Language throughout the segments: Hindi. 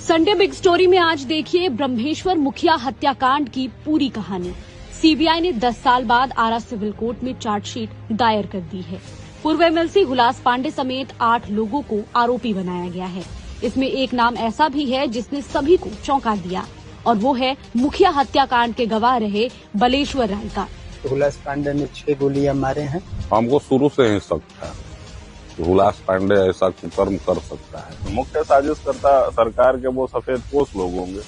संडे बिग स्टोरी में आज देखिए ब्रह्मेश्वर मुखिया हत्याकांड की पूरी कहानी। सीबीआई ने 10 साल बाद आरा सिविल कोर्ट में चार्जशीट दायर कर दी है। पूर्व एमएलसी हुलास पांडे समेत 8 लोगों को आरोपी बनाया गया है। इसमें एक नाम ऐसा भी है जिसने सभी को चौंका दिया और वो है मुखिया हत्याकांड के गवाह रहे बलेश्वर राय का। हुलास पांडे ने 6 गोलियां मारे हैं। हमको शुरू से ही शक था हुलास पांडे ऐसा कुकर्म कर सकता है। मुख्य साजिश करता सरकार के वो सफेद पोश लोग होंगे।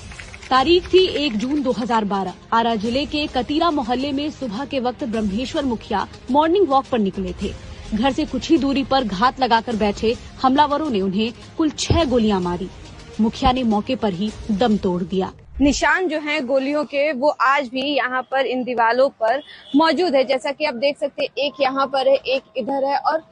तारीख थी 1 जून 2012। आरा जिले के कतीरा मोहल्ले में सुबह के वक्त ब्रह्मेश्वर मुखिया मॉर्निंग वॉक पर निकले थे। घर से कुछ ही दूरी पर घात लगाकर बैठे हमलावरों ने उन्हें कुल 6 गोलियां मारी। मुखिया ने मौके पर ही दम तोड़ दिया। निशान जो हैं गोलियों के वो आज भी यहाँ पर इन दीवालों पर मौजूद है। जैसा कि आप देख सकते हैं, एक यहाँ पर है, एक इधर है और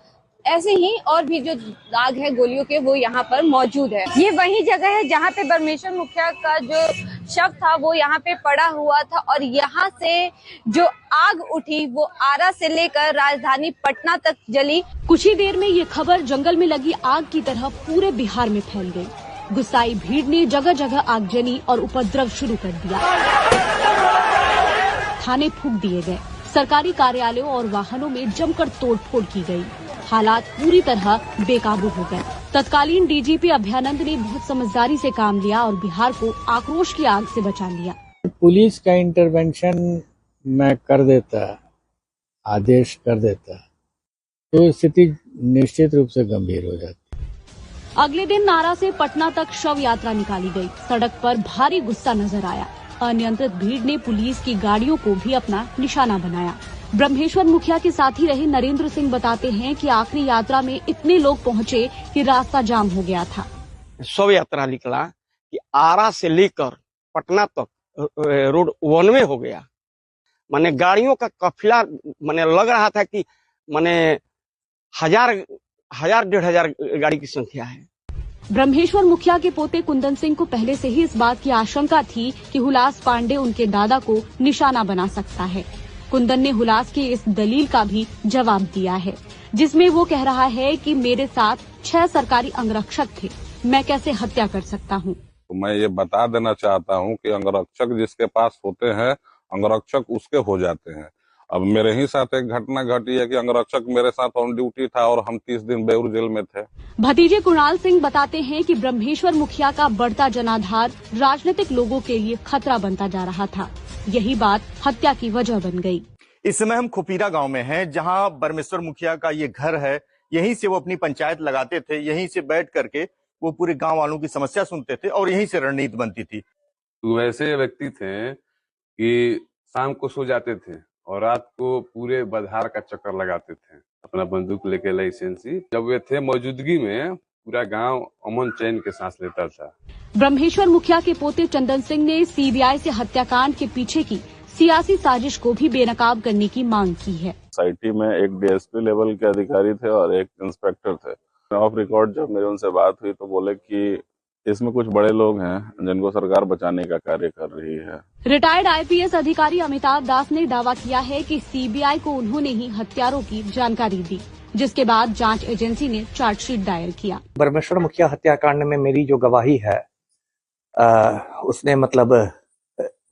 ऐसे ही और भी जो दाग है गोलियों के वो यहाँ पर मौजूद है। ये वही जगह है जहाँ पे ब्रह्मेश्वर मुखिया का जो शव था वो यहाँ पे पड़ा हुआ था और यहाँ से जो आग उठी वो आरा से लेकर राजधानी पटना तक जली। कुछ ही देर में ये खबर जंगल में लगी आग की तरह पूरे बिहार में फैल गई। गुस्साई भीड़ ने जगह जगह आगजनी और उपद्रव शुरू कर दिया। थाने फूंक दिए गए, सरकारी कार्यालयों और वाहनों में जमकर तोड़फोड़ की गई। हालात पूरी तरह बेकाबू हो गए। तत्कालीन डीजीपी अभयानंद ने बहुत समझदारी से काम लिया और बिहार को आक्रोश की आग से बचा लिया। पुलिस का इंटरवेंशन मैं कर देता, आदेश कर देता तो स्थिति निश्चित रूप से गंभीर हो जाती। अगले दिन नारा से पटना तक शव यात्रा निकाली गई। सड़क पर भारी गुस्सा नजर आया। अनियंत्रित भीड़ ने पुलिस की गाड़ियों को भी अपना निशाना बनाया। ब्रह्मेश्वर मुखिया के साथी रहे नरेंद्र सिंह बताते हैं कि आखिरी यात्रा में इतने लोग पहुंचे कि रास्ता जाम हो गया था। शव यात्रा निकला कि आरा से लेकर पटना तक रोड वन वे हो गया। माने गाड़ियों का काफिला माने लग रहा था कि माने हजार 1,500 गाड़ी की संख्या है। ब्रह्मेश्वर मुखिया के पोते कुंदन सिंह को पहले से ही इस बात की आशंका थी कि हुलास पांडे उनके दादा को निशाना बना सकता है। कुंदन ने हुलास की इस दलील का भी जवाब दिया है, जिसमें वो कह रहा है कि मेरे साथ 6 सरकारी अंगरक्षक थे, मैं कैसे हत्या कर सकता हूं। तो मैं ये बता देना चाहता हूं कि अंगरक्षक जिसके पास होते हैं अंगरक्षक उसके हो जाते हैं। अब मेरे ही साथ एक घटना घटी है कि अंगरक्षक मेरे साथ ऑन ड्यूटी था और हम 30 दिन बेउर जेल में थे। भतीजे कुणाल सिंह बताते हैं कि ब्रह्मेश्वर मुखिया का बढ़ता जनाधार राजनीतिक लोगों के लिए खतरा बनता जा रहा था। यही बात हत्या की वजह बन गई। इस समय हम खुपीरा गांव में हैं, जहां ब्रह्मेश्वर मुखिया का ये घर है। यहीं से वो अपनी पंचायत लगाते थे, यहीं से बैठ करके वो पूरे गांव वालों की समस्या सुनते थे और यहीं से रणनीति बनती थी। वैसे व्यक्ति थे कि शाम को सो जाते थे और रात को पूरे बधार का चक्कर लगाते थे, अपना बंदूक लेके लाइसेंसी। जब वे थे मौजूदगी में पूरा गांव अमन चैन के सांस लेता था। ब्रह्मेश्वर मुखिया के पोते चंदन सिंह ने सीबीआई से हत्याकांड के पीछे की सियासी साजिश को भी बेनकाब करने की मांग की है। सोसाइटी में एक डीएसपी लेवल के अधिकारी थे और एक इंस्पेक्टर थे। ऑफ रिकॉर्ड जब मेरी उनसे बात हुई तो बोले कि इसमें कुछ बड़े लोग हैं जिनको सरकार बचाने का कार्य कर रही है। रिटायर्ड आईपीएस अधिकारी अमिताभ दास ने दावा किया है कि सीबीआई को उन्होंने ही हत्यारों की जानकारी दी, जिसके बाद जांच एजेंसी ने चार्जशीट दायर किया। ब्रह्मेश्वर मुखिया हत्याकांड में मेरी जो गवाही है उसने मतलब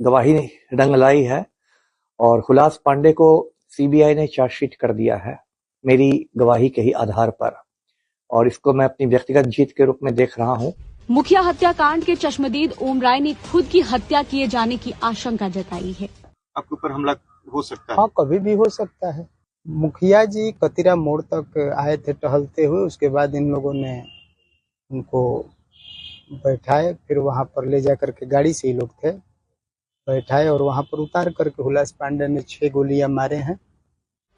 गवाही रंग लाई है और हुलास पांडे को सीबीआई ने चार्जशीट कर दिया है मेरी गवाही के ही आधार पर, और इसको मैं अपनी व्यक्तिगत जीत के रूप में देख रहा हूँ। मुखिया हत्याकांड के चश्मदीद ओम राय ने खुद की हत्या किए जाने की आशंका जताई है। आपके ऊपर हमला हो सकता है? हाँ, कभी भी हो सकता है। मुखिया जी कतीरा मोड़ तक आए थे टहलते हुए, उसके बाद इन लोगों ने उनको बैठाए, फिर वहां पर ले जाकर के गाड़ी से ही लोग थे बैठाए और वहां पर उतार करके हुलास पांडे ने 6 गोलियां मारे हैं।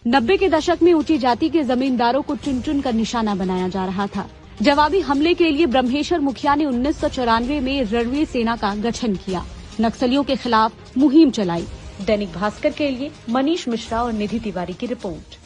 90 के दशक में ऊंची जाति के जमींदारों को चुन चुन कर निशाना बनाया जा रहा था। जवाबी हमले के लिए ब्रह्मेश्वर मुखिया ने 1994 में रणवीर सेना का गठन किया, नक्सलियों के खिलाफ मुहिम चलाई। दैनिक भास्कर के लिए मनीष मिश्रा और निधि तिवारी की रिपोर्ट।